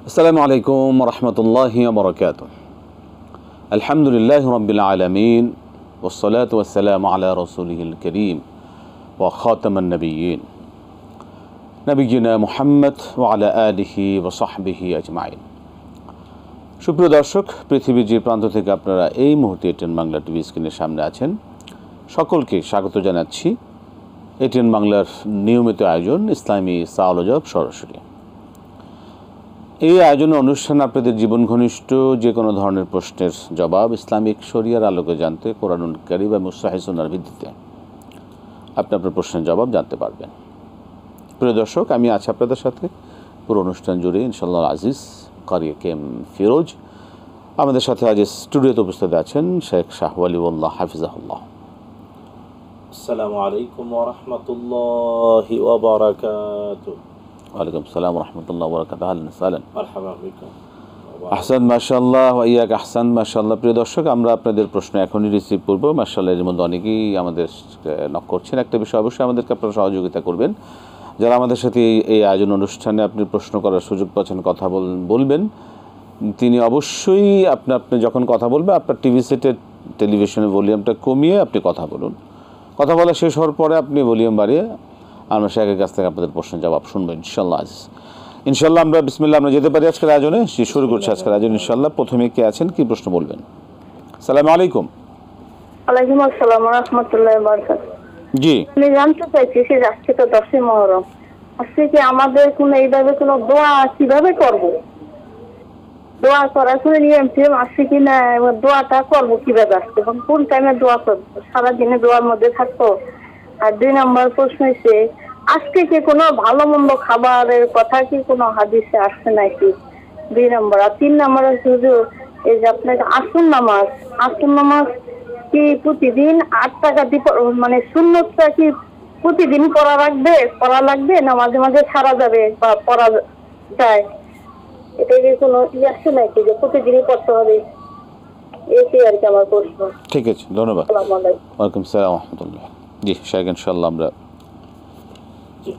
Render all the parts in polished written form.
আসসালামু আলাইকুম রহমতুল্লাহি ওয়া বারাকাতুহু। আলহামদুলিল্লাহি রাব্বিল আলামিন ওয়াসসালাতু ওয়াসসালামু আলা রাসূলিহিল কারীম ওয়া খাতামান নাবিয়্যিন নবিয়্যিনা মুহাম্মদ ওয়া আলা আলিহি ওয়া সাহবিহি আজমাইন। সুপ্রিয় দর্শক, পৃথিবীর যে প্রান্ত থেকে আপনারা এই মুহূর্তে এটিএন বাংলা টিভি স্ক্রিনের সামনে আছেন, সকলকে স্বাগত জানাচ্ছি এটিএন বাংলার নিয়মিত আয়োজন ইসলামী সাওয়াল ও জবাব সরাসরি। এই আয়োজনের অনুষ্ঠান আপনাদের জীবন ঘনিষ্ঠ যে কোনো ধরনের প্রশ্নের জবাব ইসলামিক শরিয়ার আলোকে জানতে কোরআনুল কারীম এবং সহিহ সুন্নাহর ভিত্তিতে আপনি আপনার প্রশ্নের জবাব জানতে পারবেন। প্রিয় দর্শক, আমি আছি আপনাদের সাথে পুরো অনুষ্ঠান জুড়ে ইনশাআল্লাহ আজিজ কারি কেম ফিরোজ। আমাদের সাথে আজ স্টুডিওতে উপস্থিত আছেন শেখ শাহ ওয়ালিউল্লাহ হাফিজাহুল্লাহ। আসসালামু আলাইকুম ওয়া রাহমাতুল্লাহি ওয়া বারাকাতুহু। ওয়ালাইকুম আসসালাম ওয়া রাহমাতুল্লাহি ওয়া বারাকাতুহু। আহলান সাহলান। মারহাবা বিকুম। আহসান মাশাআল্লাহ ওয়া ইয়াক আহসান মাশাআল্লাহ। প্রিয় দর্শক, আমরা আপনাদের প্রশ্ন এখনই রিসিভ করব। মাশাআল্লাহ, এর মধ্যে অনেকেই আমাদের নক করছেন। একটা বিষয় অবশ্যই আমাদেরকে আপনারা সহযোগিতা করবেন, যারা আমাদের সাথে এই আয়োজন অনুষ্ঠানে আপনি প্রশ্ন করার সুযোগ পাচ্ছেন, কথা বলবেন, তিনি অবশ্যই আপনি যখন কথা বলবেন আপনার টিভি সেটের টেলিভিশনের ভলিউমটা কমিয়ে আপনি কথা বলুন। কথা বলা শেষ হওয়ার পরে আপনি ভলিউম বাড়িয়ে আমরা শেখের কাছ থেকে আপনাদের প্রশ্নের জবাব শুনবো ইনশাআল্লাহ। ইনশাআল্লাহ আমরা বিসমিল্লাহ আমরা যেতে পারি আজকের আয়োজনে। শুরু করছি আজকের আয়োজন ইনশাআল্লাহ। প্রথমে কে আছেন, কি প্রশ্ন বলবেন? আসসালামু আলাইকুম। ওয়ালাইকুম আসসালাম ওয়া রাহমাতুল্লাহি ওয়া বারাকাতুহু। জি, আমি জানতে চাইছি যে আজকে তো 10ই মুহররম, আজকে কি আমাদের কোনো এইভাবে কোনো দোয়া কিভাবে করব? দোয়া করার কোনো নিয়ম টিয়ম আছে কি না? দোয়াটা করবো কিভাবে আজকে এবং কোন টাইমে দোয়া করবো? সারাদিনে দোয়ার মধ্যে থাকবো? আর 2 নম্বর প্রশ্ন হচ্ছে, আজকে কি কোনো ভালো মন্দ খাবারের কথা কি কোনো হাদিসে আসছে নাকি? 2 নম্বর। আর 3 নম্বর হচ্ছে হুজুর, এই যে আপনার আসুন নামাজ কি প্রতিদিন 8 টাকা দিয়ে মানে সুন্নতটা কি প্রতিদিন পড়া লাগবে না মাঝে মাঝে ছাড়া যাবে বা পড়া যায়? এটা কি কোনো আসছে নাকি যে প্রতিদিনই পড়তে হবে? এটাই আর কি আমার প্রশ্ন। ঠিক আছে, ধন্যবাদ। আসসালামু আলাইকুম। ওয়ালাইকুম আসসালাম ওয়া রাহমাতুল্লাহ। জি শেখ, ইনশাআল্লাহ আমরা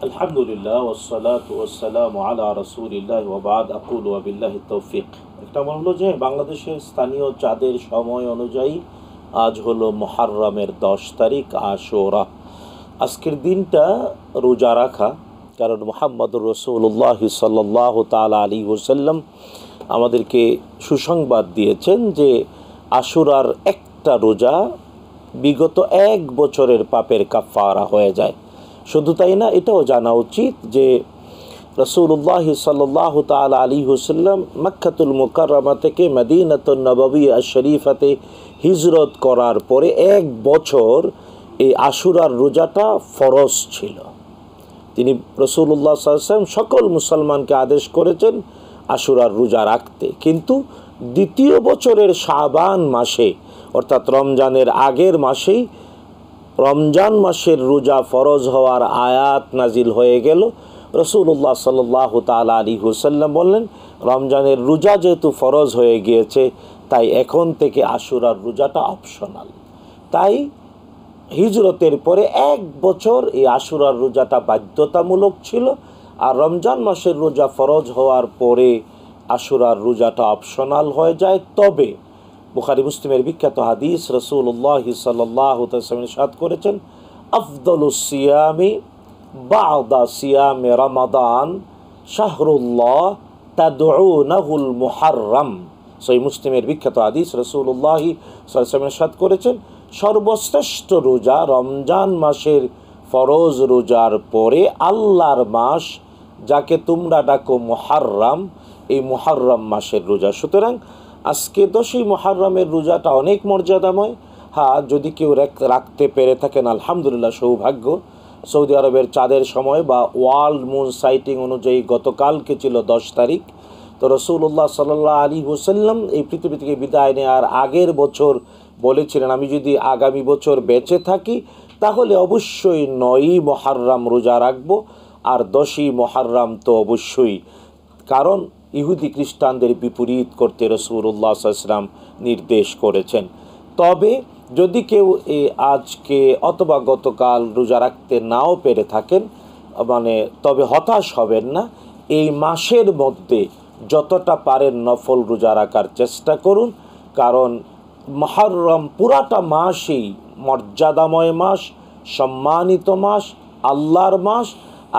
আলহামদুলিল্লাহ ওয়াসসালাতু ওয়াসসালামু আলা রাসূলিল্লাহ ওয়া বা'দ। আকুলু ওয়া বিল্লাহিত তাওফীক। এটা হলো যে বাংলাদেশের স্থানীয় চাঁদের সময় অনুযায়ী আজ হলো মুহররমের 10 তারিখ, আশুরা। আজকের দিনটা রোজা রাখা, কারণ মুহাম্মদুর রাসূলুল্লাহ সাল্লাল্লাহু তাআলা আলাইহি ওয়াসাল্লাম আমাদেরকে সুসংবাদ দিয়েছেন যে আশুরার একটা রোজা বিগত 1 বছরের পাপের কাফারা হয়ে যায়। শুধু তাই না, এটাও জানা উচিত যে রাসূলুল্লাহ সাল্লাল্লাহু তাআলা আলাইহি ওয়াসাল্লাম মক্কাতুল মুকাররমা থেকে মদিনাতুন নববিয়্যা শরীফাতে হিজরত করার পরে 1 বছর এই আশুরার রোজাটা ফরজ ছিল। তিনি রাসূলুল্লাহ সাল্লাল্লাহু আলাইহি ওয়াসাল্লাম সকল মুসলমানকে আদেশ করেছেন আশুরার রোজা রাখতে, কিন্তু 2য় বছরের শাবান মাসে অর্থাৎ রমজানের আগের মাসেই রমজান মাসের রোজা ফরজ হওয়ার আয়াত নাজিল হয়ে গেল। রাসূলুল্লাহ সাল্লাল্লাহু তাআলা আলাইহি ওয়াসাল্লাম বললেন, রমজানের রোজা যেহেতু ফরজ হয়ে গিয়েছে, তাই এখন থেকে আশুরার রোজাটা অপশনাল। তাই হিজরতের পরে 1 বছর এই আশুরার রোজাটা বাধ্যতামূলক ছিল, আর রমজান মাসের রোজা ফরজ হওয়ার পরে আশুরার রোজাটা অপশনাল হয়ে যায়। তবে বুখারী মুসলিমের বিখ্যাত হাদিস, রাসূলুল্লাহ সাল্লাল্লাহু আলাইহি ওয়াসাল্লাম ইরশাদ করেছেন, আফদালুস সিয়ামি বা'দা সিয়ামি রমাদান শাহরুল্লাহ তাদউনাহুল মুহররম। সহিহ মুসলিমের বিখ্যাত হাদিস, রাসূলুল্লাহ সাল্লাল্লাহু আলাইহি ওয়াসাল্লাম ইরশাদ করেছেন, সর্বশ্রেষ্ঠ রোজা রমজান মাসের ফরজ রোজার পরে আল্লাহর মাস যাকে তোমরা ডাকো মুহররম, এই মুহররম মাসের রোজা। সুতরাং আজকে 10ই মুহররমের রোজাটা অনেক মর্যাদাময়। হ্যাঁ, যদি কেউ রাখতে পেরে থাকেন আলহামদুলিল্লাহ, সৌভাগ্য। সৌদি আরবের চাঁদের সময় বা ওয়ার্ল্ড মুন সাইটিং অনুযায়ী গতকালকে ছিল 10 তারিখ। তো রাসূলুল্লাহ সাল্লাল্লাহু আলাইহি ওয়াসাল্লাম এই পৃথিবী থেকে বিদায় নেওয়ার আগের বছর বলেছিলেন, আমি যদি আগামী বছর বেঁচে থাকি তাহলে অবশ্যই 9ই মুহররম রোজা রাখবো, আর 10ই মুহররম তো অবশ্যই, কারণ ইহুদি খ্রিস্টানদের বিপরীত করতে রাসূলুল্লাহ সাল্লাল্লাহু আলাইহি ওয়াসাল্লাম নির্দেশ করেছেন। তবে যদি কেউ আজকে অথবা গতকাল রোজা রাখতে নাও পেরে থাকেন, তবে হতাশ হবেন না। এই মাসের মধ্যে যতটা পারেন নফল রোজা রাখার চেষ্টা করুন, কারণ মুহররম পুরাটা মাসই মর্যাদাময় মাস, সম্মানিত মাস, আল্লাহর মাস।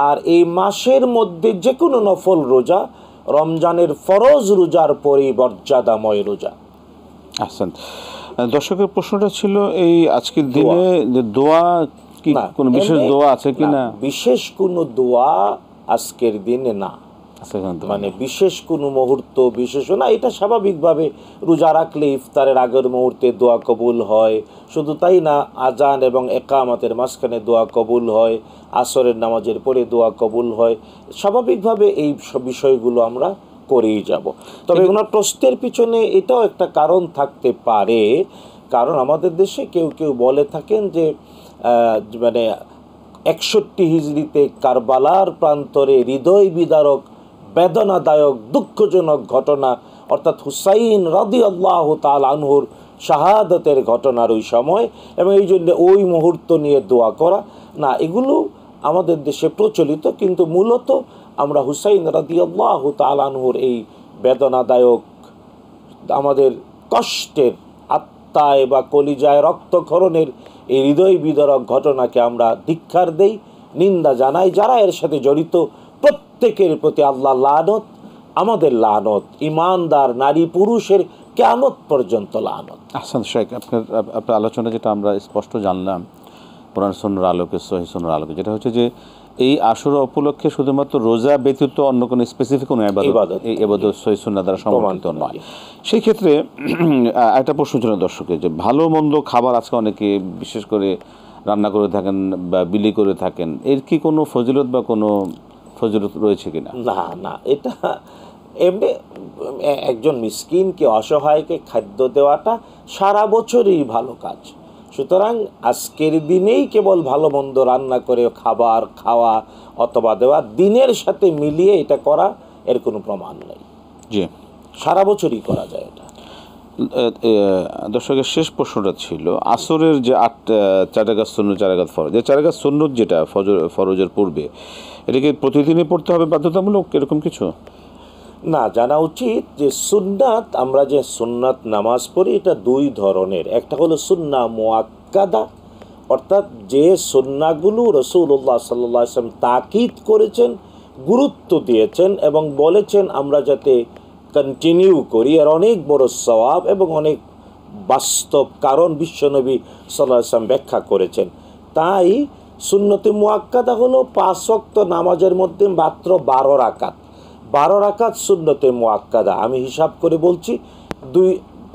আর এই মাসের মধ্যে যে কোনো নফল রোজা রমজানের ফরজ রোজার পরেই মর্যাদাময় রোজা। আহসান। দর্শকের প্রশ্নটা ছিল এই আজকের দিনে যে দোয়া কি কোনো বিশেষ দোয়া আছে কি না? বিশেষ কোনো দোয়া আজকের দিনে না, মানে বিশেষ কোনো মুহূর্ত বিশেষ না। এটা স্বাভাবিকভাবে রোজা রাখলে ইফতারের আগের মুহূর্তে দোয়া কবুল হয়, শুধু তাই না, আজান এবং একামতের মাঝখানে দোয়া কবুল হয়, আসরের নামাজের পরে দোয়া কবুল হয়। স্বাভাবিকভাবে এই বিষয়গুলো আমরা করেই যাব। তবে ওনার প্রশ্নের পিছনে এটাও একটা কারণ থাকতে পারে, কারণ আমাদের দেশে কেউ কেউ বলে থাকেন যে মানে 61 হিজরিতে কারবালার প্রান্তরে হৃদয় বিদারক, বেদনাদায়ক, দুঃখজনক ঘটনা, অর্থাৎ হুসাইন রাদিয়াল্লাহু তাআলা আনহুর শাহাদাতের ঘটনার ওই সময়, এবং এই জন্য ওই মুহূর্ত নিয়ে দোয়া করা না, এগুলো আমাদের দেশে প্রচলিত। কিন্তু মূলত আমরা হুসাইন রাদিয়াল্লাহু তাআলা আনহুর এই বেদনাদায়ক, আমাদের কষ্টের, আত্মায় বা কলিজায় রক্তক্ষরণের এই হৃদয় বিদারক ঘটনাকে আমরা ধিক্কার দেই, নিন্দা জানাই। যারা এর সাথে জড়িত প্রত্যেকের প্রতি আল্লাহ লানত, আমাদের লানত, ইমানদার নারী পুরুষের কিয়ামত পর্যন্ত লানত। আহসান শেখ, আপনার আলোচনা যেটা আমরা স্পষ্ট জানলাম কোরআন সুন্নাহর আলোকে, সহিহ সুন্নাহর আলোকে, যেটা হচ্ছে যে এই আশুরা উপলক্ষে শুধুমাত্র রোজা ব্যতীত অন্য কোনো স্পেসিফিক কোনো ইবাদত, এই ইবাদত সহিহ সুন্নাহ দ্বারা সমর্থিত নয়। সেই ক্ষেত্রে একটা প্রশ্ন ছিল দর্শকের, যে ভালো মন্দ খাবার আজকে অনেকে বিশেষ করে রান্না করে থাকেন বা বিলি করে থাকেন, এর কি কোনো ফজিলত বা কোনো ফজিলত রয়েছে কিনা? না না, এটা এমনি একজন মিসকিনকে, অসহায়কে খাদ্য দেওয়াটা সারা বছরই ভালো কাজ। সুতরাং আজকের দিনেই কেবল ভালো মন্দ রান্না করে খাবার খাওয়া অথবা দেওয়া, দিনের সাথে মিলিয়ে এটা করা এর কোনো প্রমাণ নেই। জি, সারা বছরই করা যায় এটা। দর্শকের শেষ প্রশ্নটা ছিল আসরের যে 4 রাকাত সুন্নত, 4 রাকাত ফরজ, যে 4 রাকাত সুন্নত যেটা ফরজের পূর্বে, এটাকে প্রতিদিনই পড়তে হবে বাধ্যতামূলক এরকম কিছু? না, জানা উচিত যে সুন্নাত, আমরা যে সুন্নাত নামাজ পড়ি এটা দুই ধরনের। একটা হলো সুন্নাহ মুআক্কাদা, অর্থাৎ যে সুন্নাহগুলো রাসূলুল্লাহ সাল্লাল্লাহু আলাইহি ওয়াসাল্লাম তাকিদ করেছেন, গুরুত্ব দিয়েছেন এবং বলেছেন আমরা যাতে কন্টিনিউ করি, আর অনেক বড় সওয়াব এবং অনেক বাস্তব কারণ বিশ্বনবী সাল্লাল্লাহু আলাইহি ওয়াসাল্লাম ব্যাখ্যা করেছেন। তাই সুন্নতে মুআক্কাদা হলো 5 ওয়াক্ত নামাজের মধ্যে মাত্র 12 রাকাত। 12 রাকাত সুন্নতে মুআক্কাদা। আমি হিসাব করে বলছি,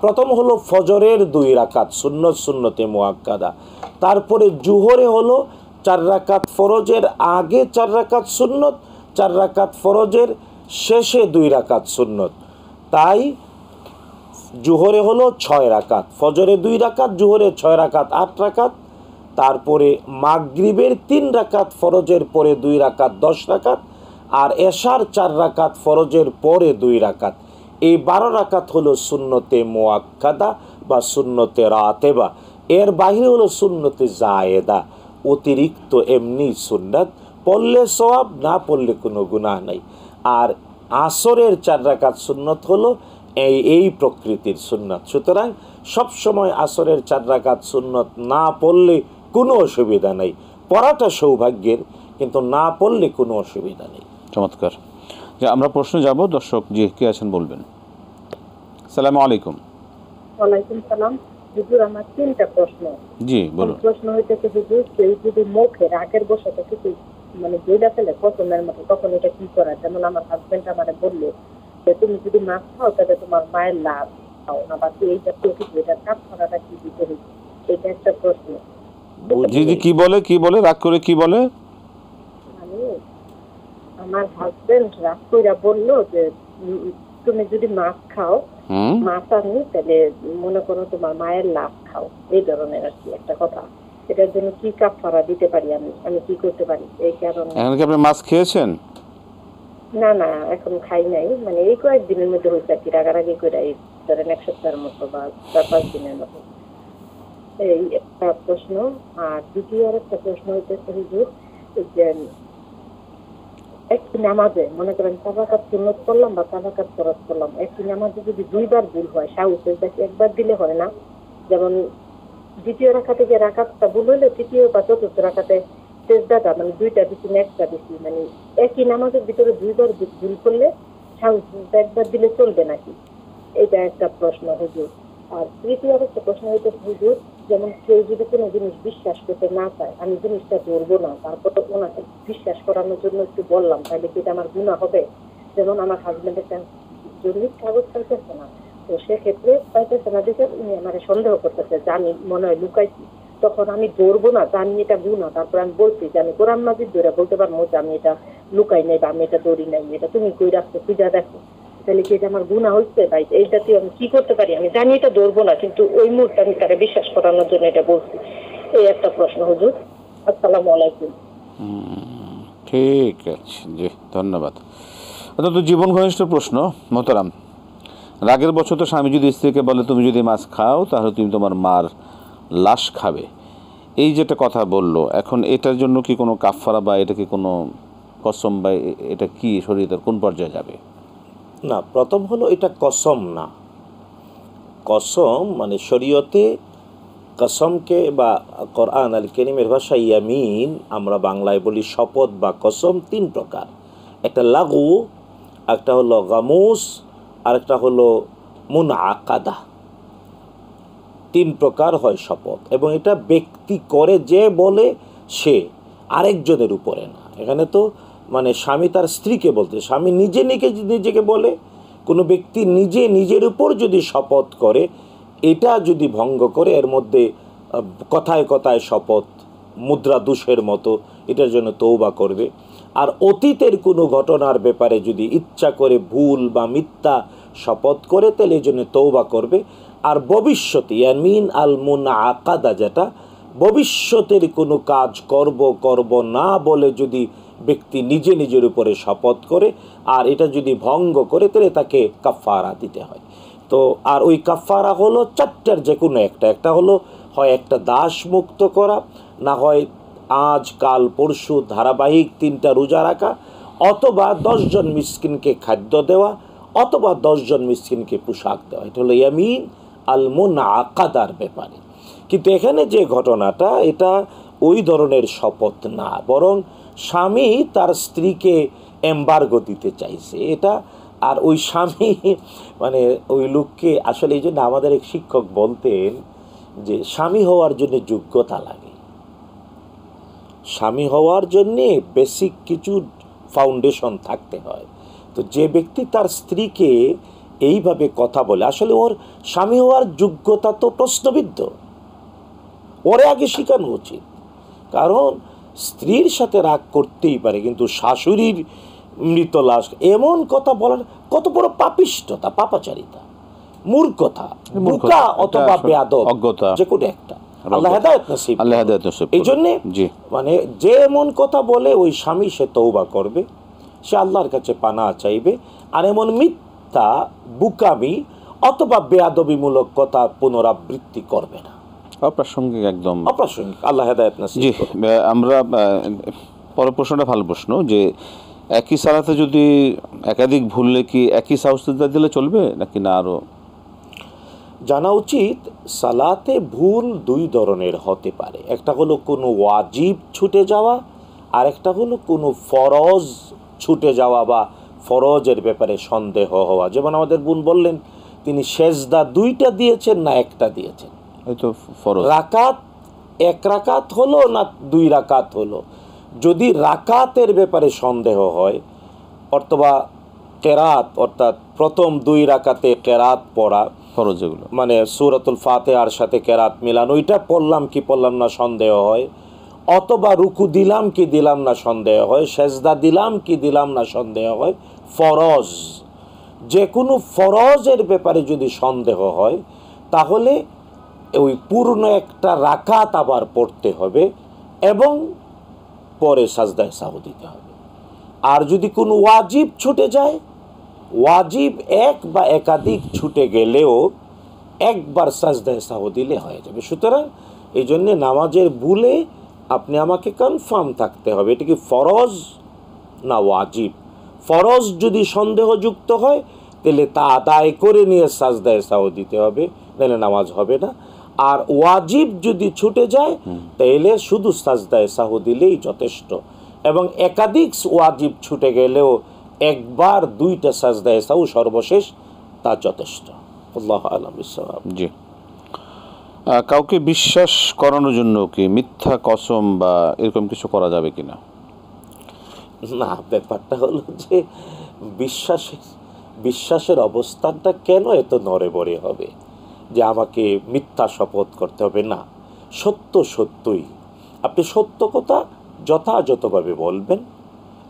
প্রথম হলো ফজরের 2 রাকাত সুন্নতে মুআক্কাদা, তারপরে জুহরে হলো 4 রাকাত ফরজের আগে 4 রাকাত সুন্নত, 4 রাকাত ফরজের শেষে 2 রাকাত সুন্নত। তাই জুহরে হলো 6 রাকাত, ফজরে 2 রাকাত, জুহরে 6 রাকাত 8 রাকাত, তারপরে মাগরিবের 3 রাকাত ফরজের পরে 2 রাকাত 10 রাকাত, আর এশার 4 রাকাত ফরজের পরে 2 রাকাত। এই 12 রাকাত হলো সুন্নতে মুআক্কাদা বা সুন্নতে রাতেবা। এর বাইরে হলো সুন্নতে জায়েদা, অতিরিক্ত এমনি সুন্নাত, পড়লে সওয়াব, না পড়লে কোনো গুনাহ নাই। আর আসরের 4 রাকাত সুন্নত হলো এই প্রকৃতির সুন্নাত। সুতরাং সবসময় আসরের 4 রাকাত সুন্নত না পড়লে কোনো অসুবিধা নেই। পড়াটা সৌভাগ্যের, কিন্তু না পড়লে কোনো অসুবিধা নেই। চমৎকার। যে আমরা প্রশ্ন যাব, দর্শক জি কে আছেন বলবেন। আসসালামু আলাইকুম। ওয়ালাইকুম সালাম। হুজুর, আমার 3টা প্রশ্ন। জি বলুন। প্রশ্ন হইতেছে হুজুর, কেউ যদি মুখে রাগের বশত কিছু মানে যেটা ফেলে পছন্দের মতো, তখন এটা কি করা? যেমন আমার হাজবেন্ড আমারে বললো যে তুমি যদি মাছ খাও তাহলে তোমার মায়ের লাভ খাও না, বা এই জাতীয় কিছু, এটা কাফারাটা কি দিতে হবে? এটা একটা প্রশ্ন। জি জি, কি বলে রাগ করে কি বলে? আমার হাজবেন্ড রাগ কইরা বললো যে তুমি যদি মাছ খাও, মাছ আনি, তাহলে মনে করো তোমার মায়ের লাভ খাও, এই ধরনের আর কি একটা কথা। এটার জন্য কি কাফারা দিতে পারি? আমি কি করতে পারি? এই কারণে। এখন কি আপনি মাছ খেয়েছেন? না না, এখন খাই নাই, মানে এই কয়েকদিনের মধ্যে হয়েছে আর কি, রাগারাগি করে, এই ধরেন 1 সপ্তাহের মতো বা 4-5 দিনের মতো। এই একটা প্রশ্ন। আর দ্বিতীয় একটা প্রশ্ন হইতেছে হুজুর, যে একটি নামাজে মনে করেন 4 রাকাত সুন্নত করলাম বা 4 রাকাত ফরজ করলাম, একটি নামাজে যদি 2 বার ভুল হয়, সাহু সেজদা একবার দিলে হয় না? যেমন দ্বিতীয় রাকাতে যে রাকাতটা ভুল হইলে তৃতীয় বা চতুর্থ রাকাতে সেজদাটা মানে 2টা দিচ্ছি না 1টা দিচ্ছি, মানে একই নামাজের ভিতরে 2 বার ভুল করলে সাহু সেজদা একবার দিলে চলবে নাকি? এটা একটা প্রশ্ন হুজুর। আর তৃতীয় একটা প্রশ্ন হইতে হুজুর, যেমন কেউ যদি কোনো জিনিস বিশ্বাস করতে না চায়, আমি জিনিসটা ধরবো না, তারপর ওনাকে বিশ্বাস করানোর জন্য একটু বললাম, তাহলে কি এটা আমার গুনাহ হবে? যেমন আমার হাজবেন্ড একটা জরুরি কাগজ পাইতেছে না, তো সেক্ষেত্রে পাইতেছে না দেখে উনি আমার সন্দেহ করতেছে যে আমি মনে হয় লুকাইছি, তখন আমি ধরবো না, জানি এটা গুনাহ, তারপর আমি বলছি যে আমি কোরআন মাজিদ ধরে বলতে পারবো যে আমি এটা লুকাই নাই বা আমি এটা ধরি নাই, এটা তুমি কই রাখছো খুঁজা দেখো, তাহলে কি এটা আমার গুনাহ হচ্ছে? ভাই এইটাতে আমি কি করতে পারি? আমি জানি এটা ধরবো না, কিন্তু ওই মুহূর্তে আমি তারা বিশ্বাস করানোর জন্য এটা বলছি। এই একটা প্রশ্ন হুজুর। আসসালামু আলাইকুম। ঠিক আছে, জি ধন্যবাদ। অত্যন্ত জীবন ঘনিষ্ঠ প্রশ্ন মোহতারাম। রাগের বছর তো স্বামী যদি স্ত্রীকে বলে তুমি যদি মাছ খাও তাহলে তুমি তোমার মার লাশ খাবে, এই যেটা কথা বললো, এখন এটার জন্য কি কোনো কাফারা বা এটা কি কোনো কসম বা এটা কি শরীয়তের কোন পর্যায়ে যাবে? না, প্রথম হলো এটা কসম না। কসম মানে শরীয়তে কসমকে বা কোরআন আল কারীমের ভাষায় ইয়ামিন আমরা বাংলায় বলি শপথ বা কসম 3 প্রকার। একটা লাগু, একটা হলো গামুস, আর একটা হলো মুনআকাদা। 3 প্রকার হয় শপথ, এবং এটা ব্যক্তি করে যে বলে সে, আরেকজনের উপরে না। এখানে তো মানে স্বামী তার স্ত্রীকে বলতে, স্বামী নিজে নিজেকে বলে, কোনো ব্যক্তি নিজে নিজের উপর যদি শপথ করে, এটা যদি ভঙ্গ করে, এর মধ্যে কথায় কথায় শপথ মুদ্রা দোষের মতো, এটার জন্য তওবা করবে। আর অতীতের কোনো ঘটনার ব্যাপারে যদি ইচ্ছা করে ভুল বা মিথ্যা শপথ করে, তাহলে এই জন্য তওবা করবে। আর ভবিষ্যতে ইয়ামিন আল মুনআকাদা, যেটা ভবিষ্যতের কোনো কাজ করব না বলে যদি ব্যক্তি নিজে নিজের উপরে শপথ করে, আর এটা যদি ভঙ্গ করে, তাহলে তাকে কাফারা দিতে হয়। তো আর ওই কাফারা হলো 4টার যে কোনো একটা হলো হয় একটা দাস মুক্ত করা, না হয় আজ কাল পরশু ধারাবাহিক 3টা রোজা রাখা, অথবা 10 জন মিসকিনকে খাদ্য দেওয়া, অথবা 10 জন মিসকিনকে পোশাক দেওয়া। এটা হলো ইয়ামিন আল মুনআকাদার ব্যাপারে। কিন্তু এখানে যে ঘটনাটা, এটা ওই ধরনের শপথ না, বরং স্বামী তার স্ত্রীকে এম্বার্গো দিতে চাইছে এটা। আর ওই স্বামী মানে ওই লোককে আসলে, এই জন্য আমাদের এক শিক্ষক বলতেন যে স্বামী হওয়ার জন্য যোগ্যতা লাগে। স্বামী হওয়ার জন্যে বেসিক কিছু ফাউন্ডেশন থাকতে হয়। তো যে ব্যক্তি তার স্ত্রীকে এইভাবে কথা বলে, আসলে ওর স্বামী হওয়ার যোগ্যতা তো প্রশ্নবিদ্ধ, ওরে আগে শেখানো উচিত। কারণ স্ত্রীর সাথে রাগ করতেই পারে, কিন্তু শাশুড়ির মৃত লাশ এমন কথা বলার কত বড় পাপিষ্ঠতা, পাপাচারিতা, মূর্খতা, বোকা অথবা বেয়াদব, যে কোনো একটা। আল্লাহ হেদায়েত নসিব। এই জন্যে মানে যে এমন কথা বলে, ওই স্বামী সে তওবা করবে, সে আল্লাহর কাছে পানাহ চাইবে, আর এমন মিথ্যা, বুকামি অথবা বেয়াদবিমূলক কথা পুনরাবৃত্তি করবে না। অপ্রাসঙ্গিক, একদম অপ্রাসঙ্গিক। আল্লাহ হেদায়েত নসিব। জি, আমরা পরের প্রশ্নটা ভালো প্রশ্ন, যে একই সালাতে যদি একাধিক ভুললে কি একই সাজদা দিলে চলবে নাকি না আরো? জানা উচিত সালাতে ভুল 2 ধরনের হতে পারে। একটা হলো কোনো ওয়াজিব ছুটে যাওয়া, আর একটা হলো কোনো ফরজ ছুটে যাওয়া বা ফরজের ব্যাপারে সন্দেহ হওয়া। যেমন আমাদের বোন বললেন তিনি সেজদা 2টা দিয়েছেন না 1টা দিয়েছেন, হয়তো ফরজ রাকাত 1 রাকাত হলো না 2 রাকাত হলো। যদি রাকাতের ব্যাপারে সন্দেহ হয়, অথবা কেরাত, অর্থাৎ প্রথম 2 রাকাতে কেরাত পড়া, ফরজ যেগুলো মানে সূরাতুল ফাতিহার সাথে কেরাত মিলান, ওইটা পড়লাম কি পড়লাম না সন্দেহ হয়, অথবা রুকু দিলাম কি দিলাম না সন্দেহ হয়, সেজদা দিলাম কি দিলাম না সন্দেহ হয়, ফরজ, যে কোনো ফরজের ব্যাপারে যদি সন্দেহ হয়, তাহলে ওই পূর্ণ একটা রাকাত আবার পড়তে হবে এবং পরে সাজদায়ে সাহু দিতে হবে। আর যদি কোনো ওয়াজিব ছুটে যায়, ওয়াজিব 1 বা একাধিক ছুটে গেলেও একবার সাজদায়ে সাহু দিলে হয়ে যাবে। সুতরাং এই জন্যে নামাজের ভুলে আপনি আমাকে কনফার্ম থাকতে হবে এটা কি ফরজ না ওয়াজিব। ফরজ যদি সন্দেহযুক্ত হয় তাহলে তা আদায় করে নিয়ে সাজদায়ে সাহু দিতে হবে, নাহলে নামাজ হবে না। আর ওয়াজিব যদি ছুটে যায় তাহলে শুধু সাজদায়ে সাহু দিলেই যথেষ্ট। এবং একাধিক ওয়াজিব ছুটে গেলেও একবার 2টা সাজদায়ে সাহু সর্বশেষ তা যথেষ্ট। আল্লাহু আ'লাম বিস-সাওয়াব। জি, কাউকে বিশ্বাস করানোর জন্য কি মিথ্যা কসম বা এরকম কিছু করা যাবে কিনা? না, ব্যাপারটা হলো যে বিশ্বাসের অবস্থানটা কেন এত নড়ে হবে যে আমাকে মিথ্যা শপথ করতে হবে? না, সত্যই আপনি সত্য কথা যথাযথভাবে বলবেন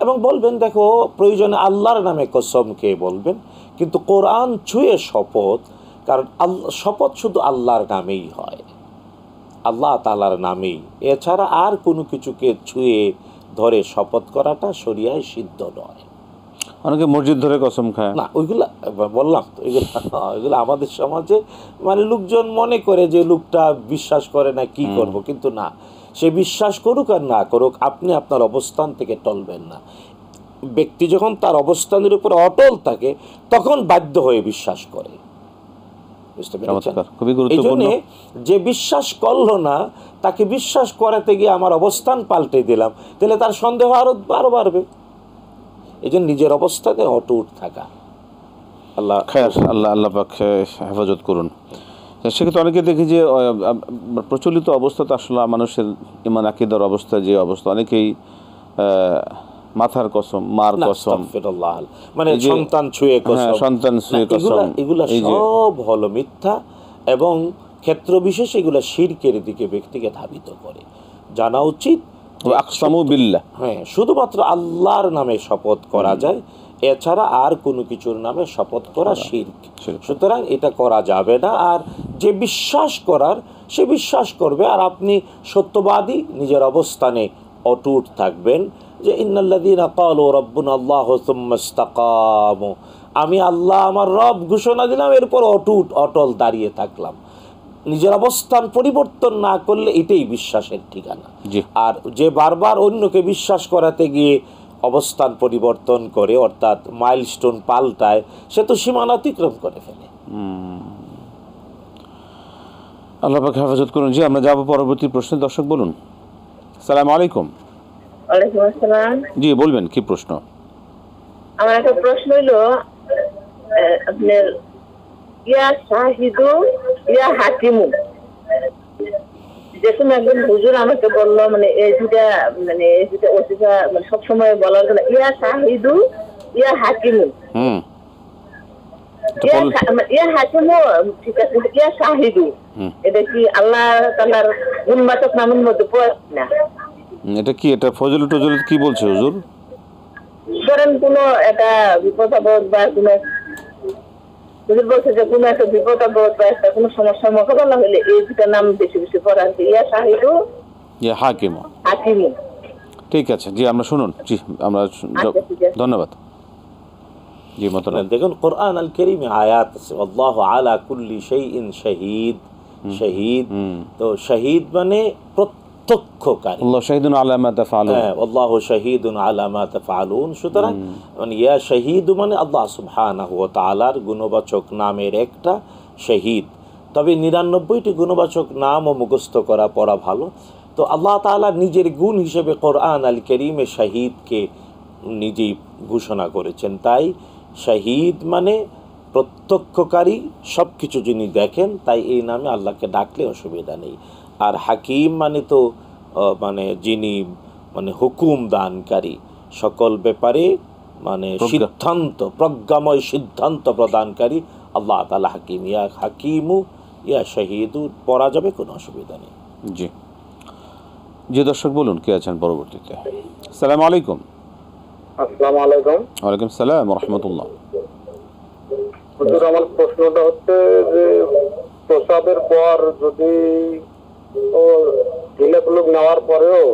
এবং বলবেন, দেখো প্রয়োজনে আল্লাহর নামে কসম খেয়ে বলবেন, কিন্তু কোরআন ছুঁয়ে শপথ, কারণ শপথ শুধু আল্লাহর নামেই হয়, আল্লাহ তাআলার নামেই। এছাড়া আর কোনো কিছুকে ছুঁয়ে ধরে শপথ করাটা শরিয়ায় সিদ্ধ নয়। অনেকে মসজিদ ধরে কসম খায়। না, ওইগুলা বললাম তো, এগুলো আমাদের সমাজে মানে লোকজন মনে করে যে লোকটা বিশ্বাস করে না, কি করব, কিন্তু না, সে বিশ্বাস করুক আর না করুক, আপনি আপনার অবস্থান থেকে টলবেন না। ব্যক্তি যখন তার অবস্থানের উপর অটল থাকে তখন বাধ্য হয়ে বিশ্বাস করে। বুঝতে পেরেছেন? এই জন্য যে বিশ্বাস করলো না তাকে বিশ্বাস করাতে গিয়ে আমার অবস্থান পাল্টে দিলাম, তাহলে তার সন্দেহ আরো বাড়বে। এই জন্য নিজের অবস্থাতে অটুট থাকা। আল্লাহ পাক হেফাজত করুন। সেক্ষেত্রে অনেকে দেখি যে প্রচলিত অবস্থাতে আসলে মানুষের ইমান আকীদার অবস্থা যে অবস্থা, অনেকেই মাথার কসম, মার কসম, মানে সন্তান ছুঁয়ে কসম, এগুলা সব হলো মিথ্যা এবং ক্ষেত্র বিশেষে এগুলা শিরকের দিকে ব্যক্তিকে ধাবিত করে। জানা উচিত আকসামু বিল্লাহ, হ্যাঁ, শুধুমাত্র আল্লাহর নামে শপথ করা যায়, এছাড়া আর কোনো কিছুর নামে শপথ করা শিরক। সুতরাং এটা করা যাবে না। আর যে বিশ্বাস করার সে বিশ্বাস করবে, আর আপনি সত্যবাদী নিজের অবস্থানে অটুট থাকবেন যে ইন্নাল্লাযীনা ক্বালু রাব্বুনাল্লাহু সুম্মা ইসতাকামু, আমি আল্লাহ আমার রব ঘোষণা দিলাম, এরপর অটল দাঁড়িয়ে থাকলাম। নিজের অবস্থান পরিবর্তন না করলে এটাই বিশ্বাসের ঠিকানা। আর যে বারবার অন্যকে বিশ্বাস করাতে গিয়ে অবস্থান পরিবর্তন করে, অর্থাৎ মাইলস্টোন পাল্টায়, সে তো সীমানা অতিক্রম করে ফেলে। আল্লাহ পাক হেফাজত করুন। জি, আমরা যাব পরবর্তী প্রশ্নে। দর্শক বলুন। আসসালামু আলাইকুম। ওয়ালাইকুম আসসালাম। জি, বলবেন কি প্রশ্ন? আমার একটা প্রশ্ন হইলো, আপনার ইয়া শাহিদু ইয়া হাকিমু, যে কোনো একজন হুজুর আমাকে বললো, মানে এই দুটা ওসিফা মানে সবসময় বলার জন্য, ইয়া শাহিদু ইয়া হাকিমু। ইয়া হাকিমু ঠিক আছে, ইয়া শাহিদু এটা কি আল্লাহ তাআলার গুণবাচক নামের মধ্যে পড়ে না? এটা কি, এটা ফজল টজল কি বলছে হুজুর? ধরেন কোনো একটা বিপদ আপদ বা কোনো হুজুর বলছে যে কোনো একটা বিপদ আপদ বা একটা কোনো সমস্যার মোকাবেলা হলে এই দুটা নাম বেশি বেশি পড়া আছে, ইয়া শাহিদু ইয়া হাকিমু। ঠিক আছে, জি আমরা শুনুন। জি, আমরা ধন্যবাদ। জি মোহতারাম, দেখুন কোরআন আল কারীমে আয়াত আছে, আল্লাহু আলা কুল্লি শাইইন শাহীদ। শাহীদ, তো শাহীদ মানে প্রত্যক্ষকারী। আল্লাহু শাহীদুন আলা মা তাফআলুন। হ্যাঁ, আল্লাহু শাহীদুন আলা মা তাফআলুন। সুতরাং মানে ইয়া শাহীদ মানে আল্লাহ সুবহানাহু ওয়া তাআলার গুণবাচক নামের একটা শাহীদ। তবে 99টি গুণবাচক নামও মুখস্থ করা পড়া ভালো। তো আল্লাহ তাআলা নিজের গুণ হিসেবে কোরআন আল কারীমে শাহীদকে নিজেই ঘোষণা করেছেন। তাই শাহীদ মানে প্রত্যক্ষকারী, সব কিছু যিনি দেখেন, তাই এই নামে আল্লাহকে ডাকলে অসুবিধা নেই। আর হাকিম মানে তো মানে যিনি মানে হুকুম দানকারী, সকল ব্যাপারে মানে সিদ্ধান্ত, প্রজ্ঞাময় সিদ্ধান্ত প্রদানকারী আল্লাহ তাআলা হাকিম। ইয়া হাকিমু ইয়া শাহীদু পড়া যাবে, কোনো অসুবিধা নেই। জি জি, দর্শক বলুন কে আছেন পরবর্তীতে। আসসালামু আলাইকুম। আসসালামু আলাইকুম। ওয়ালাইকুম সালাম ওয়া রাহমাতুল্লাহ। হুজুর, আমার প্রশ্নটা হচ্ছে যে প্রসাবের পর যদি ঢিলেপুলুক নেওয়ার পরেও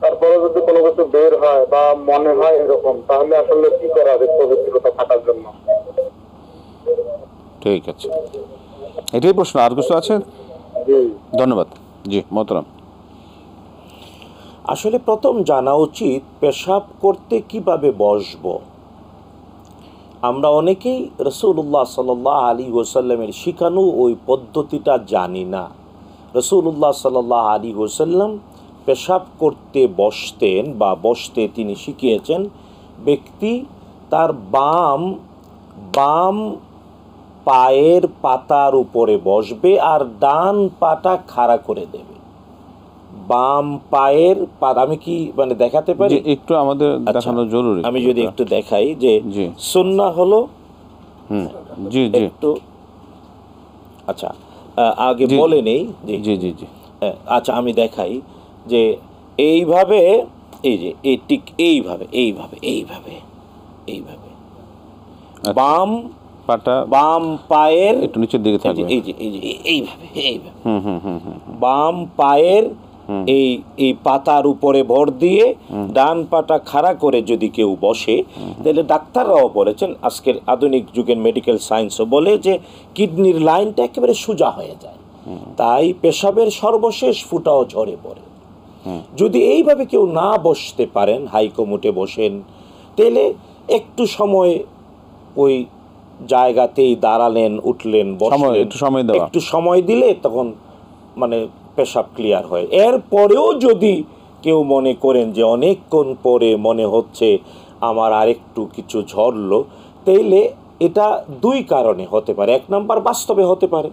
তারপরে যদি কোনো কিছু বের হয় বা মনে হয় এরকম, তাহলে আসলে কি করা হবে পবিত্রতা থাকার জন্য? ঠিক আছে, এটাই প্রশ্ন, আর কিছু আছে? জি ধন্যবাদ। জি মোহতারাম, আসলে প্রথম জানা উচিত পেশাব করতে কিভাবে বসবো। আমরা অনেকেই রাসূলুল্লাহ সাল্লাল্লাহু আলাইহি ওয়াসাল্লামের শিখানো ওই পদ্ধতিটা জানি না। রাসূলুল্লাহ সাল্লাল্লাহু আলাইহি ওয়াসাল্লাম পেশাব করতে বসতেন বা বসতে তিনি শিখিয়েছেন, ব্যক্তি তার বাম পায়ের পাতার উপরে বসবে আর ডান পাটা খাড়া করে দেবে। বাম পায়ের পাতা, আমি কি মানে দেখাতে পারি? একটু আমাদের দেখানো জরুরি। আমি যদি একটু দেখাই যে জি। সুন্নাহ হলো, জি জি একটু আচ্ছা আগে বলে নেই। জি জি জি জি আচ্ছা আমি দেখাই যে এইভাবে, এই যে এই ঠিক এইভাবে এইভাবে এইভাবে এইভাবে বাম পাটা বাম পায়ের একটু নিচের দিকে থাকবে। এই যে এইভাবে এইভাবে বাম পায়ের এই পাতার উপরে ভর দিয়ে ডান পাটা খাড়া করে যদি কেউ বসে, তাহলে ডাক্তাররাও বলেছেন, আজকের আধুনিক যুগের মেডিকেল সায়েন্সও বলে যে কিডনির লাইনটা একেবারে সোজা হয়ে যায়, তাই পেশাবের সর্বশেষ ফুটাও ঝরে পড়ে। যদি এইভাবে কেউ না বসতে পারেন, হাইকমোটে বসেন, তাহলে একটু সময় ওই জায়গাতেই দাঁড়ালেন, উঠলেন, বসলেন, একটু সময় দিলে তখন মানে পেশাব ক্লিয়ার হয়। এরপরেও যদি কেউ মনে করেন যে অনেকক্ষণ পরে মনে হচ্ছে আমার আরেকটু কিছু ঝরলো, তাইলে এটা দুই কারণে হতে পারে। এক নাম্বার, বাস্তবে হতে পারে,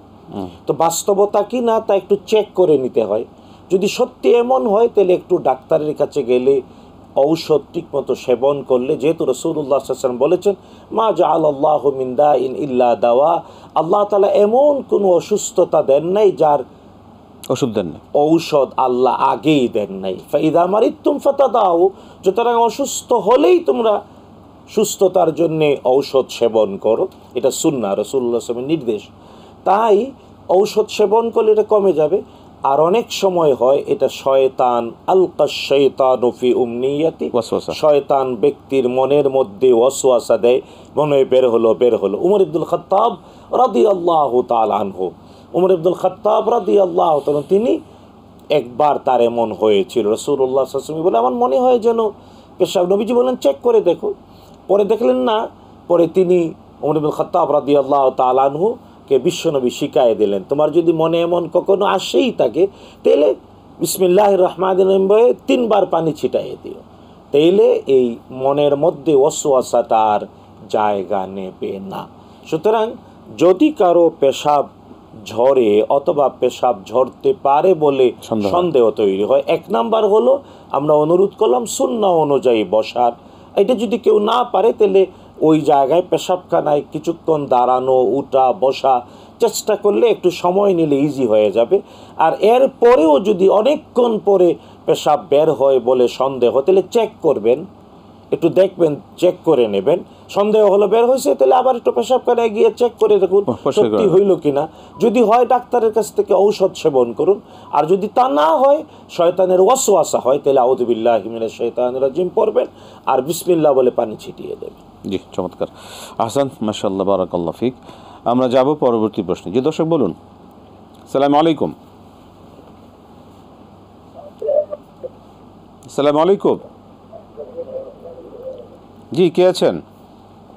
তো বাস্তবতা কি না তা একটু চেক করে নিতে হয়। যদি সত্যি এমন হয় তাহলে একটু ডাক্তারের কাছে গেলে ঔষধ ঠিকমতো সেবন করলে, যেহেতু রাসূলুল্লাহ সাল্লাল্লাহু আলাইহি ওয়াসাল্লাম বলেছেন মা জাআলাল্লাহু মিন দাইন ইল্লা দাওয়া, আল্লাহ তাআলা এমন কোনো অসুস্থতা দেন নাই যার ওষুধ দেন না, ঔষধ আল্লাহ আগেই দেন নাই। ফাইদা মারিতুম ফাতাদাউ, সুতরাং অসুস্থ হলেই তোমরা সুস্থতার জন্য ঔষধ সেবন করো, এটা সুন্নাহ, রাসূলুল্লাহ সাল্লাল্লাহু আলাইহি ওয়াসাল্লামের নির্দেশ। তাই ঔষধ সেবন করলে এটা কমে যাবে। আর অনেক সময় হয় এটা শয়তান, আলকাশ শাইতানু ফি উমনিয়াতি, শয়তান ব্যক্তির মনের মধ্যে ওয়াসওয়াসা দেয়, মনে হয় বের হলো। উমর ইবনুল খাত্তাব রাদিয়াল্লাহু তাআলা আনহু, উমর ইবনুল খাত্তাব রাদিয়াল্লাহু তাআলা, তিনি একবার তার এমন হয়েছিল, রাসূলুল্লাহ সাল্লাল্লাহু আলাইহি ওয়াসাল্লাম বলে আমার মনে হয় যেন পেশাব, নবীজি বলেন চেক করে দেখো, পরে দেখলেন না, পরে তিনি উমর ইবনুল খাত্তাব রাদিয়াল্লাহু তাআলা আনহু কে বিশ্বনবী শিখায় দিলেন, তোমার যদি মনে এমন কখনো আসেই থাকে তাহলে বিসমিল্লাহির রহমানির রহিম বলে 3 বার পানি ছিটাইয়ে দিও, তাইলে এই মনের মধ্যে ওয়াসওয়াসাটা আর জায়গা নেবে না। সুতরাং যদি কারো পেশাব ঝরে অথবা পেশাব ঝরতে পারে বলে সন্দেহ তৈরি হয়, 1 নাম্বার হলো আমরা অনুরোধ করলাম সুন্নাহ অনুযায়ী বসার। এটা যদি কেউ না পারে তাহলে ওই জায়গায় পেশাবখানায় কিছুক্ষণ দাঁড়ানো, উঠা, বসা চেষ্টা করলে, একটু সময় নিলে ইজি হয়ে যাবে। আর এর পরেও যদি অনেকক্ষণ পরে পেশাব বের হয় বলে সন্দেহ, তাহলে চেক করবেন, একটু দেখবেন, চেক করে নেবেন। সন্দেহ হলো বের হয়েছে, তাহলে আবার একটু পেশাবখানায় গিয়ে চেক করে দেখুন সত্যি হইল কিনা। যদি হয় ডাক্তারের কাছ থেকে ঔষধ সেবন করুন, আর যদি তা না হয়, শয়তানের ওয়াসওয়াসা হয়, তাহলে আউযু বিল্লাহি মিনাশ শাইতানির রাজিম পড়বেন আর বিসমিল্লাহ বলে পানি ছিটিয়ে দেবেন। জি, চমৎকার, আহসান, মাশাআল্লাহ, বারাকাল্লাহ ফিক। আমরা যাব পরবর্তী প্রশ্নে। জি দর্শক বলুন। আসসালামু আলাইকুম। আসসালামু আলাইকুম। জি, কে আছেন?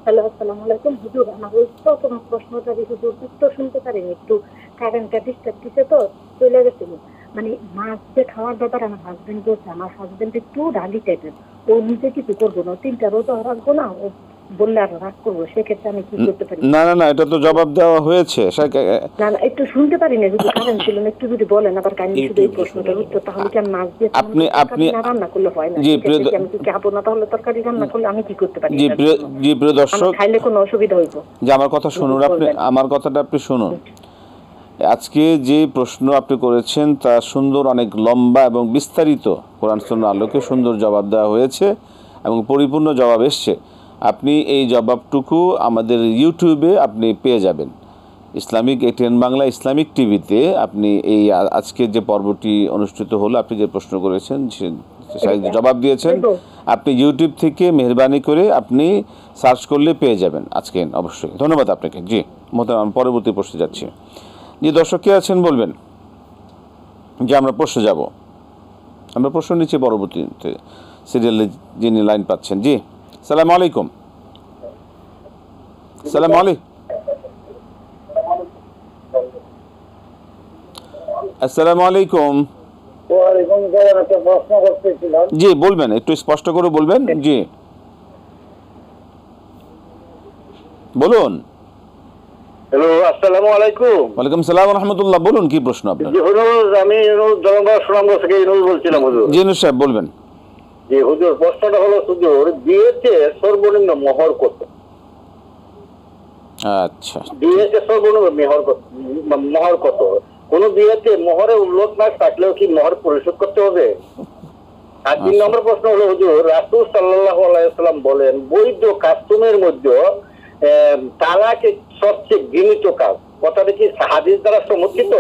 হ্যালো, আসসালামু আলাইকুম। হুজুর, আমার ওই প্রথম প্রশ্নটা হুজুর উত্তর শুনতে পারিনি, একটু কারেন্টটা ডিস্টার্ব দিচ্ছে তো চলে গেছিল। মানে মাছ যে খাওয়ার ব্যাপারে আমার হাজবেন্ড বলছে, আমার হাজবেন্ড একটু রাগি টাইপের, ও নিজে কিছু করবো না, 3টা রোজা রাখবো না, ও বললে আর রাগ করবো, সেক্ষেত্রে আমি কি করতে পারি? না না না, এটা তো জবাব দেওয়া হয়েছে। না না, একটু শুনতে পারি না, যদি কারেন্ট ছিল না, একটু যদি বলেন আবার কারেন্ট শুধু এই প্রশ্নটার উত্তর, তাহলে কি আমি মাছ দিয়ে আপনি রান্না করলে হয় না? জি প্রিয়, আমি কি খাবো না, তাহলে তরকারি রান্না করলে আমি কি করতে পারি? জি প্রিয় দর্শক, খাইলে কোনো অসুবিধা হইব? যে আমার কথা শুনুন, আপনি আমার কথাটা আপনি শুনুন। আজকে যে প্রশ্ন আপনি করেছেন তা সুন্দর, অনেক লম্বা এবং বিস্তারিত, কোরআন সুন্নাহর আলোকে সুন্দর জবাব দেওয়া হয়েছে এবং পরিপূর্ণ জবাব এসছে। আপনি এই জবাবটুকু আমাদের ইউটিউবে আপনি পেয়ে যাবেন, ইসলামিক ATN বাংলা ইসলামিক টিভিতে। আপনি এই আজকে যে পর্বটি অনুষ্ঠিত হলো, আপনি যে প্রশ্ন করেছেন সে জবাব দিয়েছেন, আপনি ইউটিউব থেকে মেহরবানি করে আপনি সার্চ করলে পেয়ে যাবেন আজকে, অবশ্যই। ধন্যবাদ আপনাকে। জি মোহতারাম, পরবর্তী প্রশ্নে যাচ্ছি। জি দর্শক কে আছেন বলবেন, যে আমরা প্রশ্নে যাব। আমরা প্রশ্ন নিচ্ছি, পরবর্তীতে সিরিয়ালে যিনি লাইন পাচ্ছেন। জি, সালাম আলাইকুম। সালাম আলাইকুম। আসসালামু আলাইকুম। জি বলবেন, একটু স্পষ্ট করে বলবেন। জি বলুন। হ্যালো, আসসালামু আলাইকুম। ওয়ালাইকুম সালাম ওয়া রাহমাতুল্লাহ। বলুন, কি প্রশ্ন আপনার? জি হুজুর, আমি জলঙ্গা সুনামগঞ্জ থেকে ইনুল বলছিলাম হুজুর। জি নুর সাহেব বলবেন। জি হুজুর, প্রশ্নটা হলো হুজুর, বিয়েতে সর্বনিম্ন মোহর কত? আচ্ছা, বিয়েতে সর্বনিম্ন মোহর কত? কোন বিয়েতে মোহরের উল্লেখ না থাকলেও কি মোহর পরিশোধ করতে হবে? আর 3 নম্বর প্রশ্ন হলো হুজুর, রাসূল সাল্লাল্লাহু আলাইহি ওয়াসাল্লাম বলেন বৈধ কাস্টমের মধ্যে তালাক সবচেয়ে ঘৃণিত কাজ। কথাটা কি হাদিস দ্বারা সমর্থিত?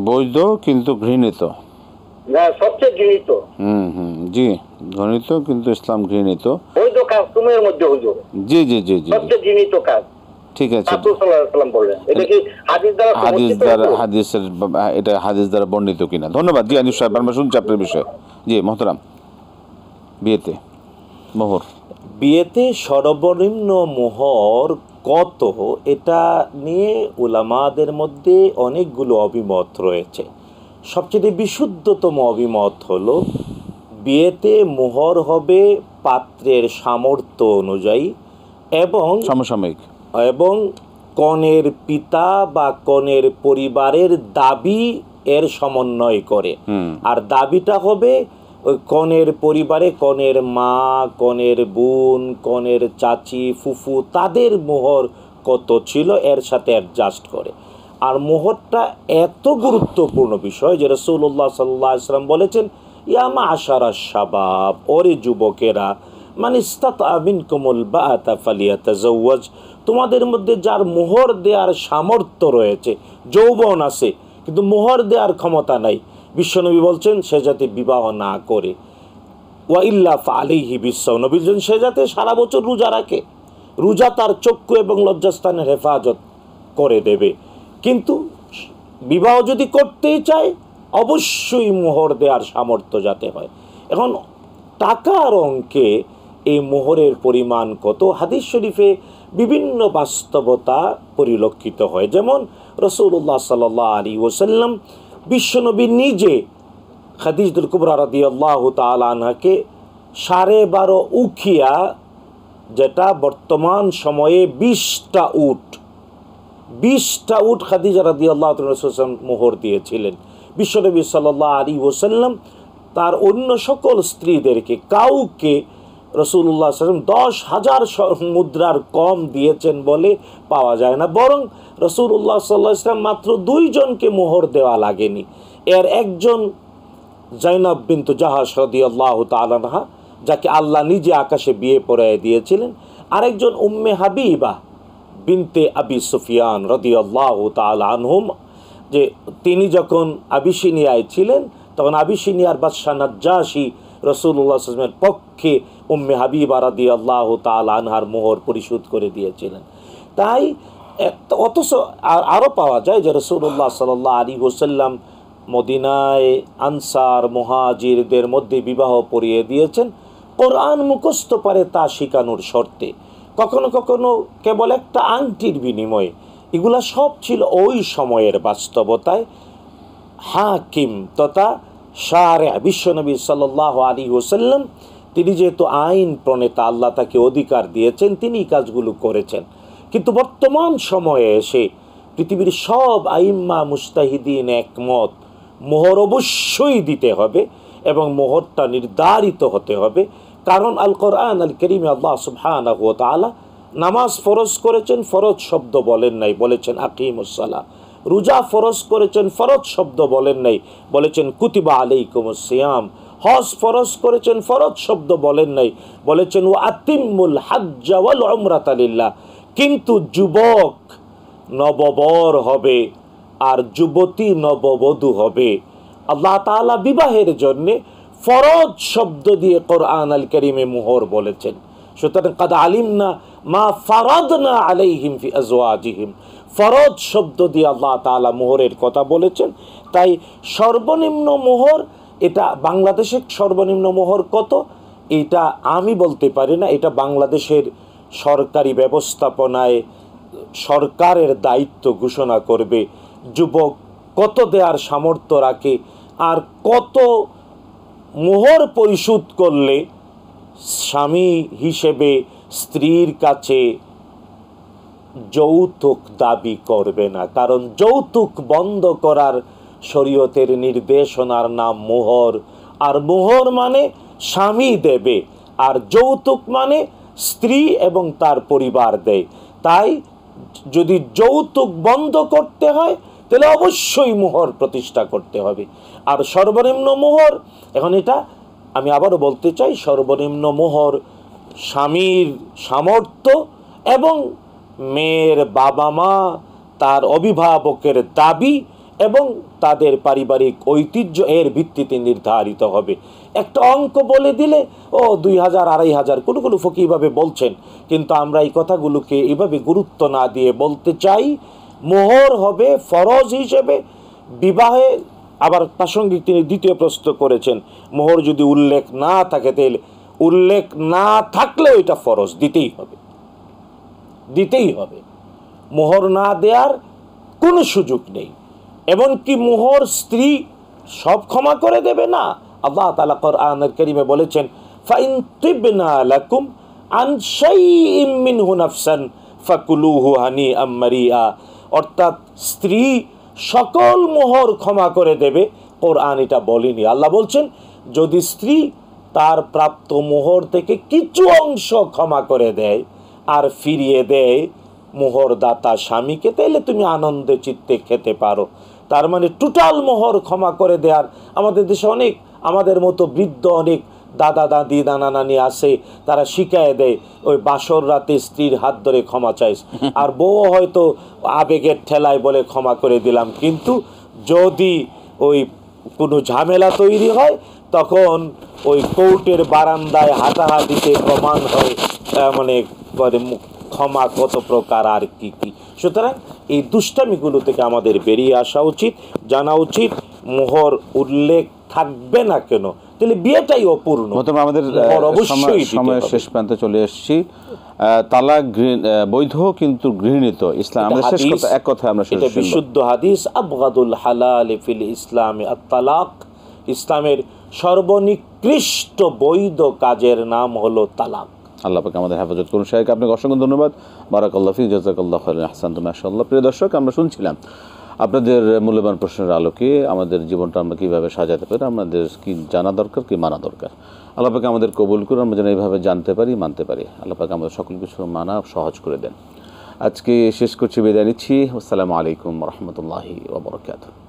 বৈধ কিন্তু ঘৃণিত। না, সবচেয়ে ঘৃণিত। জি, ঘৃণিত কিন্তু ইসলাম ঘৃণিত। বৈধ কাস্টমের মধ্যে হুজুর জি জি জি জি, সবচেয়ে ঘৃণিত কাজ। ঠিক আছে। রাসূল সাল্লাল্লাহু আলাইহি ওয়াসাল্লাম বলেন, এটা কি হাদিস দ্বারা সমর্থিত? এটা হাদিস দ্বারা বর্ণিত কিনা? ধন্যবাদ। জি আনিস সাহেব, আমরা শুনছি আপনার বিষয়ে। জি মোহতারাম, বিয়েতে মোহর, বিয়েতে সর্বনিম্ন মোহর কত, এটা নিয়ে উলামাদের মধ্যে অনেকগুলো অভিমত রয়েছে। সবচেয়ে বিশুদ্ধতম অভিমত হলো বিয়েতে মোহর হবে পাত্রের সামর্থ্য অনুযায়ী এবং সমসাময়িক এবং কনের পিতা বা কনের পরিবারের দাবি এর সমন্বয় করে। আর দাবিটা হবে ওই কনের পরিবারে কনের মা, কনের বোন, কনের চাচি, ফুফু, তাদের মোহর কত ছিল এর সাথে অ্যাডজাস্ট করে। আর মোহরটা এত গুরুত্বপূর্ণ বিষয় যে রাসূলুল্লাহ সাল্লাল্লাহু আলাইহি ওয়াসাল্লাম বলেছেন, ইয়া মা'শারা শাবাব, ওরে যুবকেরা, মান ইসতাতা মিনকুমুল বাআতা ফালিয়াতাজাওয়াজ, তোমাদের মধ্যে যার মোহর দেওয়ার সামর্থ্য রয়েছে, যৌবন আছে কিন্তু মোহর দেওয়ার ক্ষমতা নাই, বিশ্বনবী বলছেন সে যাতে বিবাহ না করে। ওয়া ইল্লা ফাআলাইহি বিসসাওম, নবী বলেন সে যাতে সারা বছর রোজা রাখে, রোজা তার চক্ষু এবং লজ্জাস্থানের হেফাজত করে দেবে। কিন্তু বিবাহ যদি করতেই চায় অবশ্যই মোহর দেওয়ার সামর্থ্য যাতে হয়। এখন টাকার অঙ্কে এই মোহরের পরিমাণ কত, হাদিস শরীফে বিভিন্ন বাস্তবতা পরিলক্ষিত হয়। যেমন রাসূলুল্লাহ সাল্লাল্লাহু আলাইহি ওয়াসাল্লাম বিশ্বনবী নিজে খাদিজাতুল কুবরা রাদিয়াল্লাহু তাআলা আনহাকে 12.5 উখিয়া, যেটা বর্তমান সময়ে 20টা উট খাদিজা রাদিয়াল্লাহু তাআলা মোহর দিয়েছিলেন। বিশ্বনবী সাল্লাল্লাহু আলাইহি ওয়াসাল্লাম তার অন্য সকল স্ত্রীদেরকে কাউকে রাসূলুল্লাহ সাল্লাল্লাহু আলাইহি ওয়াসাল্লাম 10,000 মুদ্রার কম দিয়েছেন বলে পাওয়া যায় না, বরং রাসূলুল্লাহ সাল্লাল্লাহু আলাইহি ওয়াসাল্লাম মাত্র 2 জনকে মোহর দেওয়া লাগেনি। এর একজন জাইনাব বিনতু জাহাশ রাদিয়াল্লাহু তাআলা আনহা, যাকে আল্লাহ নিজে আকাশে বিয়ে পড়ায় দিয়েছিলেন। আরেকজন উম্মে হাবিবা বিনতে আবি সুফিয়ান রাদিয়াল্লাহু তাআলা আনহুম, যে তিনি যখন আবিসিনিয়ায় ছিলেন তখন আবিসিনিয়ার বাদশা নাজ্জাশী রাসূলুল্লাহ সাল্লাল্লাহু আলাইহি ওয়াসাল্লামের পক্ষে উম্মে হাবিবা রাদিয়াল্লাহু তাআলা আনহার মোহর পরিশোধ করে দিয়েছিলেন। তাই অথচ আরও পাওয়া যায় যে রাসূলুল্লাহ সাল্লাল্লাহু আলাইহি ওয়াসাল্লাম মদিনায় আনসার মুহাজিরদের মধ্যে বিবাহ পড়িয়ে দিয়েছেন কোরআন মুখস্থ পারে তা শিখানোর শর্তে, কখনো কখনো কেবল একটা আংটির বিনিময়ে। এগুলা সব ছিল ওই সময়ের বাস্তবতায়। হাকিম তথা শারে বিশ্বনবী সাল্লাল্লাহু আলাইহি ওয়াসাল্লাম, তিনি যেহেতু আইন প্রণেতা, আল্লাহ তাকে অধিকার দিয়েছেন, তিনি কাজগুলো করেছেন। কিন্তু বর্তমান সময়ে এসে পৃথিবীর সব আইম্মা মুজতাহিদিন একমত, মোহর অবশ্যই দিতে হবে এবং মোহরটা নির্ধারিত হতে হবে। কারণ আল কোরআন আল কারীমে আল্লাহ সুবহানাহু ওয়া তাআলা নামাজ ফরজ করেছেন, ফরজ শব্দ বলেন নাই, বলেছেন আকিমুস সালাহ। রোজা ফরজ করেছেন, ফরজ শব্দ বলেন নাই, বলেছেন কুতিবা আলাইকুমুস সিয়াম। হজ ফরজ করেছেন, ফরজ শব্দ বলেন নাই, বলেছেন ওয়া আতিম্মুল হজ্জ ওয়াল উমরাতা লিল্লাহ। কিন্তু যুবক নববর হবে আর যুবতী নববধূ হবে। আল্লাহ তাআলা বিবাহের জন্যে ফরজ শব্দ দিয়ে কোরআন আল কারীমে মোহর বলেছেন। সুতরাং কাদ আলিমনা মা ফারাদনা আলাইহিম ফি আজওয়াজিহিম, ফরজ শব্দ দিয়ে আল্লাহ তাআলা মোহরের কথা বলেছেন। তাই সর্বনিম্ন মোহর এটা বাংলাদেশের সর্বনিম্ন মোহর কত এটা আমি বলতে পারি না, এটা বাংলাদেশের সরকারি ব্যবস্থাপনায় সরকারের দায়িত্ব ঘোষণা করবে। যুবক কত দেওয়ার সামর্থ্য রাখে আর কত মোহর পরিশোধ করলে স্বামী হিসেবে স্ত্রীর কাছে যৌতুক দাবি করবে না, কারণ যৌতুক বন্ধ করার শরীয়তের নির্দেশনার নাম মোহর। আর মোহর মানে স্বামী দেবে, আর যৌতুক মানে স্ত্রী এবং তার পরিবার দেয়। তাই যদি যৌতুক বন্ধ করতে হয় তাহলে অবশ্যই মোহর প্রতিষ্ঠা করতে হবে। আর সর্বনিম্ন মোহর, এখন এটা আমি আবারও বলতে চাই, সর্বনিম্ন মোহর স্বামীর সামর্থ্য এবং মেয়ের বাবা মা তার অভিভাবকের দাবি এবং তাদের পারিবারিক ঐতিহ্য এর ভিত্তিতে নির্ধারিত হবে। একটা অঙ্ক বলে দিলে 2000 2500 কোনো কোনো ফকিভাবে বলছেন, কিন্তু আমরা এই কথাগুলোকে এইভাবে গুরুত্ব না দিয়ে বলতে চাই মোহর হবে ফরজ হিসেবে বিবাহে। আবার প্রাসঙ্গিক তিনি দ্বিতীয় প্রশ্ন করেছেন, মোহর যদি উল্লেখ না থাকে তাহলে উল্লেখ না থাকলে ওইটা ফরজ দিতেই হবে, দিতেই হবে। মোহর না দেওয়ার কোনো সুযোগ নেই। এমনকি মোহর স্ত্রী সব ক্ষমা করে দেবে না। আল্লাহ তাআলা কোরআনের কারীমে বলেছেন, ফাইন তিবনা লাকুম আন শাইইম মিনহু নাফসান ফাকুলুহু হানিআম মারিআ, অর্থাৎ স্ত্রী সকল মোহর ক্ষমা করে দেবে, কোরআন এটা বলেনি। আল্লাহ বলছেন যদি স্ত্রী তার প্রাপ্ত মোহর থেকে কিছু অংশ ক্ষমা করে দেয় আর ফিরিয়ে দেয় মোহরদাতা স্বামীকে, তাহলে তুমি আনন্দে চিত্তে খেতে পারো। তার মানে টোটাল মোহর ক্ষমা করে দেওয়ার, আমাদের দেশে অনেক আমাদের মতো বৃদ্ধ অনেক দাদা দাদি নানা নানি আছে, তারা শিখায় দেয় ওই বাসর রাতে স্ত্রীর হাত ধরে ক্ষমা চাইস, আর বউ হয়তো আবেগের ঠেলায় বলে ক্ষমা করে দিলাম। কিন্তু যদি ওই কোনো ঝামেলা তৈরি হয় তখন ওই কোর্টের বারান্দায় হাঁটাহাঁটিতে প্রমাণ হয় মানে ক্ষমা কত প্রকার আর কি কি। সুতরাং এই দুষ্টামিগুলো থেকে আমাদের বেরিয়ে আসা উচিত, জানা উচিত মোহর উল্লেখ থাকবে না কেন, তাহলে বিয়েটাই অপূর্ণ। আমাদের সময় শেষ প্রান্তে চলে এসেছি। তালাক বৈধ কিন্তু গৃহীত ইসলাম, আমাদের শেষ কথা এক কথা আমরা এটা বিশুদ্ধ হাদিস, আবগাদুল হালাল ফিল ইসলামে আত-তালাক, ইসলামের সর্বনিকৃষ্ট বৈধ কাজের নাম হলো তালাক। আল্লাহ পাক আমাদের হেফাজত করুন। শাইখ আপনাকে অসংখ্য ধন্যবাদ, বারাকাল্লাহু ফিক, জাযাকাল্লাহু খাইরান, আহসানতুম, মাশাআল্লাহ। প্রিয় দর্শক, আমরা শুনছিলাম আপনাদের মূল্যবান প্রশ্নের আলোকে আমাদের জীবনটা আমরা কীভাবে সাজাতে পারি, আমাদের কি জানা দরকার, কি মানা দরকার। আল্লাহ পাক আমাদের কবুল করুন, আমরা যেন এইভাবে জানতে পারি, মানতে পারি। আল্লাহ পাক আমাদের সকল কিছু মানা সহজ করে দেন। আজকে শেষ করছি, বিদায় নিচ্ছি। আসসালামু আলাইকুম ওয়া রাহমাতুল্লাহি ওয়া বারাকাতুহু।